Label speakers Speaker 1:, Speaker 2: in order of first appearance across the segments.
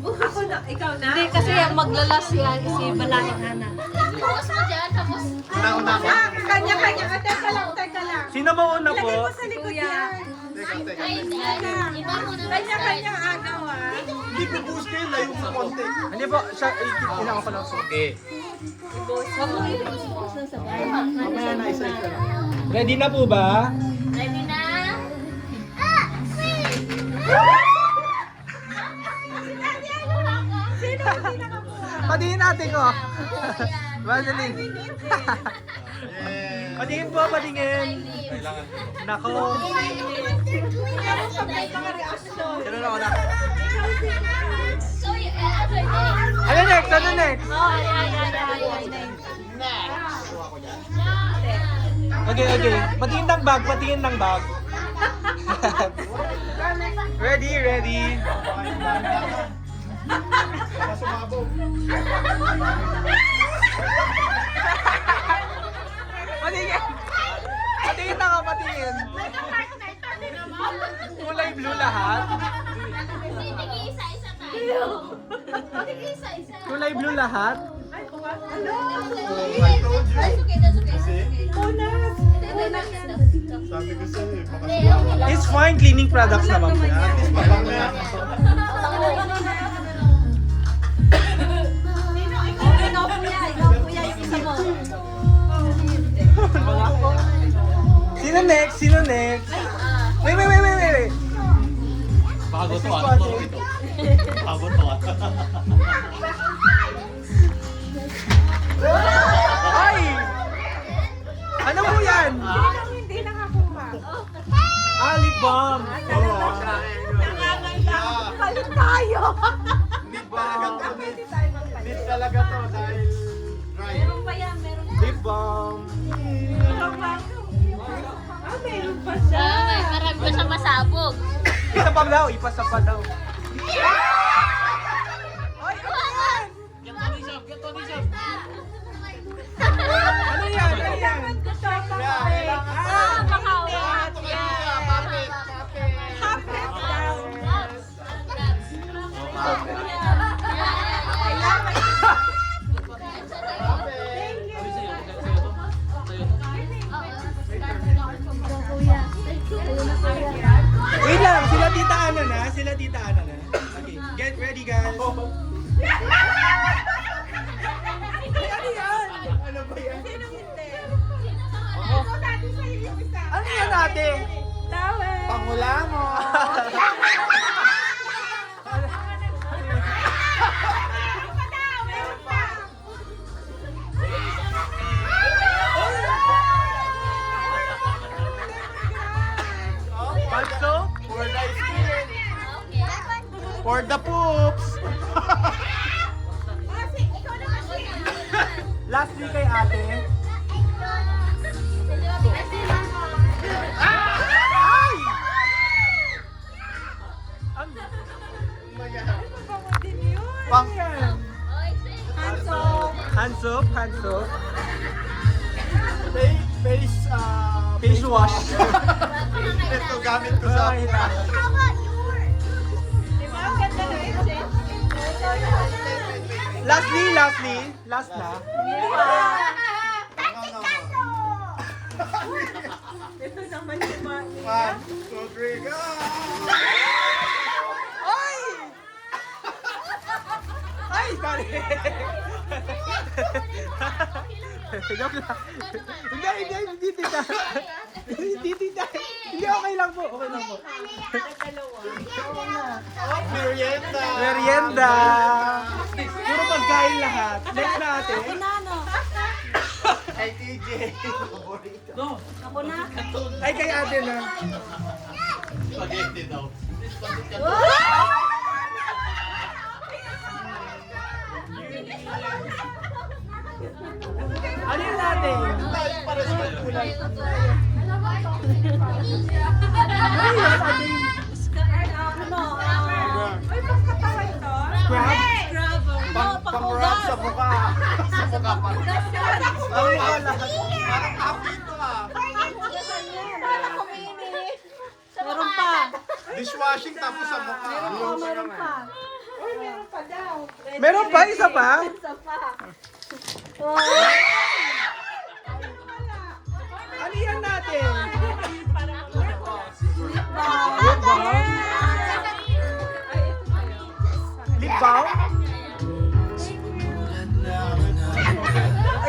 Speaker 1: Ako na, ikaw na?
Speaker 2: Hindi, kasi ang maglalas yan, si Balaing Ana.
Speaker 3: Tapos mo dyan, tapos...
Speaker 4: Una-una ko.
Speaker 1: Kanya-kanya. Teka lang, teka lang.
Speaker 4: Sino mauna po?
Speaker 1: Ilagay mo sa likod
Speaker 2: Kuya.
Speaker 1: yan.
Speaker 3: Ay, iba mo na.
Speaker 1: Kanya-kanya agaw ah.
Speaker 4: Hindi po boost kayo, layo po konti. Hindi po, siya, kailangan ko lang so. Okay.
Speaker 2: Huwag mo i-post na sa bahay.
Speaker 4: Mamaya na isa ka lang. Ready na po ba?
Speaker 3: Ready na?
Speaker 4: Patingin natin ko. Vaseline. Patingin po, patingin. Nako. Ganun ako na.
Speaker 3: So, ano yun?
Speaker 4: Ano next? Ano next?
Speaker 2: Oh, ay.
Speaker 4: Okay, okay. Patingin ng bag, patingin ng bag. Ready, ready. Patingin. Patingin na ka, patingin. Kulay blue lahat.
Speaker 3: Sige, isa-isa tayo. Sige, isa-isa.
Speaker 4: Kulay blue lahat.
Speaker 3: That's okay, that's okay.
Speaker 5: Sabi ko sa'yo eh, baka
Speaker 4: It's fine, cleaning products naman po.
Speaker 5: mabang na.
Speaker 2: Ikaw kuya, yung isa mo.
Speaker 4: Sino next? Sino next? Wait.
Speaker 5: Bago to ah. Bago to ah.
Speaker 4: Ay! Ano po yan?
Speaker 1: Sinong hindi nakakuha?
Speaker 4: Lip balm.
Speaker 1: Kalit tayo.
Speaker 5: Need talaga to.
Speaker 1: Pwede tayo magpalit.
Speaker 5: Need talaga to dahil dry.
Speaker 2: Meron pa yan, meron pa.
Speaker 4: Lip balm.
Speaker 1: Meron pa siya.
Speaker 3: May marami pa siya masabog.
Speaker 4: Isa pa daw, ipasa pa daw. Ano yan? Ano yan?
Speaker 2: Makawat.
Speaker 4: Wait lang, sila tita Ana na. Sila tita Ana na. Okay, get ready guys.
Speaker 1: Ano yan?
Speaker 4: Ano ba yan?
Speaker 1: Sinong hindi? Ako dati sa'yo yung isa.
Speaker 4: Ano yan ate?
Speaker 1: Tawel.
Speaker 4: Pangula mo.
Speaker 1: Meron pa.
Speaker 4: Balso?
Speaker 5: For the skin. For the poops.
Speaker 4: Last week kay ate. Ay! Ang
Speaker 1: Din yun.
Speaker 4: pang
Speaker 1: Hands off.
Speaker 4: hands off.
Speaker 5: Face
Speaker 4: Face wash.
Speaker 5: Ito gamit ko sa
Speaker 4: Ay,
Speaker 1: Di ba? Ang ganda na exchange.
Speaker 4: Lastly, last na.
Speaker 1: Ito naman si Mami.
Speaker 5: 1, 2, 3, go!
Speaker 4: Ay! Ay, sorry. Joke lang. Hindi tita. Hindi tita. Hindi, okay lang po. Okay lang po.
Speaker 5: Merienda!
Speaker 4: Merienda. Puro pagkain lahat. Next na ate.
Speaker 5: Kay TJ.
Speaker 2: Ako na.
Speaker 4: Ay, kay ate na.
Speaker 5: Spaghetti daw.
Speaker 4: Ano yun ate?
Speaker 5: Para sa kulay.
Speaker 1: Ay, pagkatawan to.
Speaker 4: Crab?
Speaker 5: Pang-wrap sa mukha. Sa mukha pa.
Speaker 4: Ang mukha lahat.
Speaker 5: Parang happy ito ah.
Speaker 2: Meron pa.
Speaker 5: Dishwashing tapos sa mukha.
Speaker 2: Meron pa.
Speaker 1: Uy, meron pala.
Speaker 4: Meron pa? Isa pa?
Speaker 2: Isa pa.
Speaker 4: Ano yan natin? Lip balm?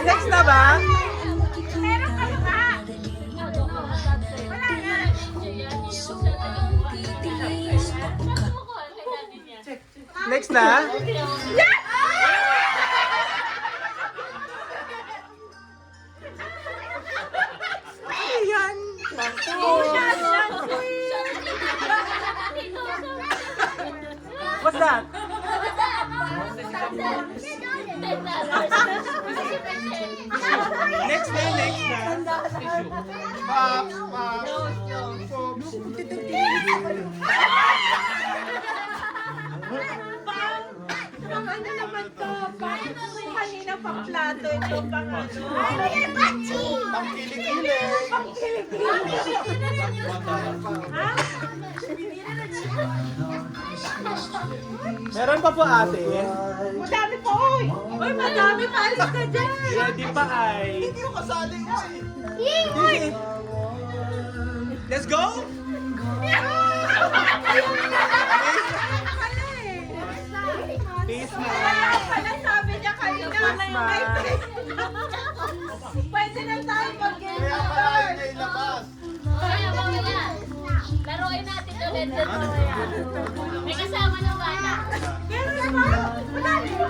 Speaker 4: Next na ba?
Speaker 1: Meron ka ba?
Speaker 4: Next na? Ayan. What's that? Next na, next na.
Speaker 5: Pops, pops.
Speaker 1: Ano naman to? Parang kanina pang plato ito pang ano.
Speaker 5: Pangkilig-kilig.
Speaker 4: Meron pa po ate.
Speaker 1: Madami po, oy! Oy, madami pa! Alis ka dyan!
Speaker 4: Ready pa ay.
Speaker 5: Hindi ko kasali ko eh.
Speaker 4: Sige. Let's go! Face mask.
Speaker 1: Kaya pala sabi niya kanina na
Speaker 4: Face
Speaker 1: yung may
Speaker 4: mask.
Speaker 1: face. Pwede na tayo mag-game
Speaker 5: Kaya
Speaker 1: na
Speaker 5: pala
Speaker 1: girl.
Speaker 5: yun niya ilabas.
Speaker 3: Kaya mamaya, laruin natin ulit dito. May kasama ng bata.
Speaker 1: Meron ba? Madami po!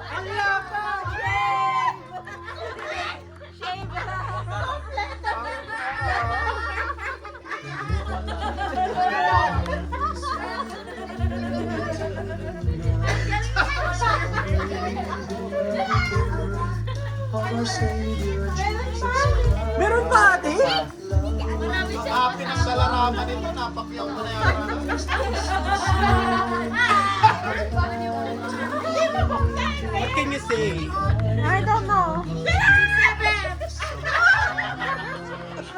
Speaker 2: Wala pa. Shave.
Speaker 4: Meron pa ate?
Speaker 3: Marami siya.
Speaker 5: Ah, pinagsalaraman nito, napakyaw mo na yan.
Speaker 4: What can you say?
Speaker 2: I don't know.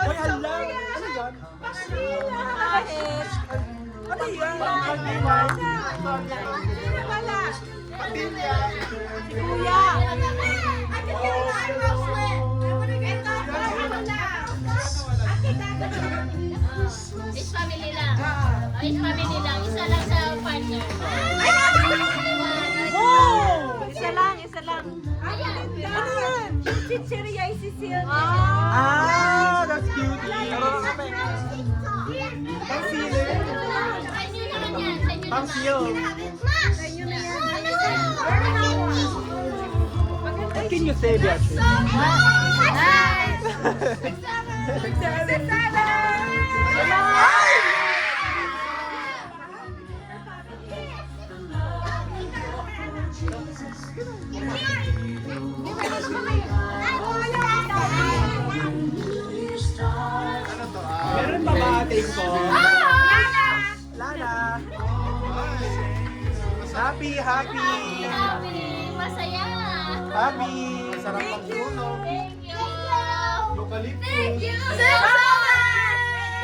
Speaker 4: Uy, alam. Ano yan?
Speaker 2: Bakit?
Speaker 4: Ano yan?
Speaker 1: Wala.
Speaker 5: Patilya.
Speaker 2: Kuya.
Speaker 3: Is family lang. Is family lang. Isa lang sa partner.
Speaker 4: Wow!
Speaker 2: Isa lang, isa lang.
Speaker 3: Ayan.
Speaker 2: Ano yan? Chichiria ay Sicilian.
Speaker 4: Ah, that's cute. Pang sili.
Speaker 3: Sa inyo naman yan. Sa inyo
Speaker 4: Pang
Speaker 3: naman.
Speaker 4: siyo. What can you say, Beatrice?
Speaker 5: Ano to? Ah,
Speaker 4: Meron pa ba ate ko? Lala. Happy, happy.
Speaker 3: Happy. Masaya.
Speaker 4: Happy.
Speaker 5: sarap ang tulog.
Speaker 3: Thank you.
Speaker 5: Eucalyptus.
Speaker 3: Thank you.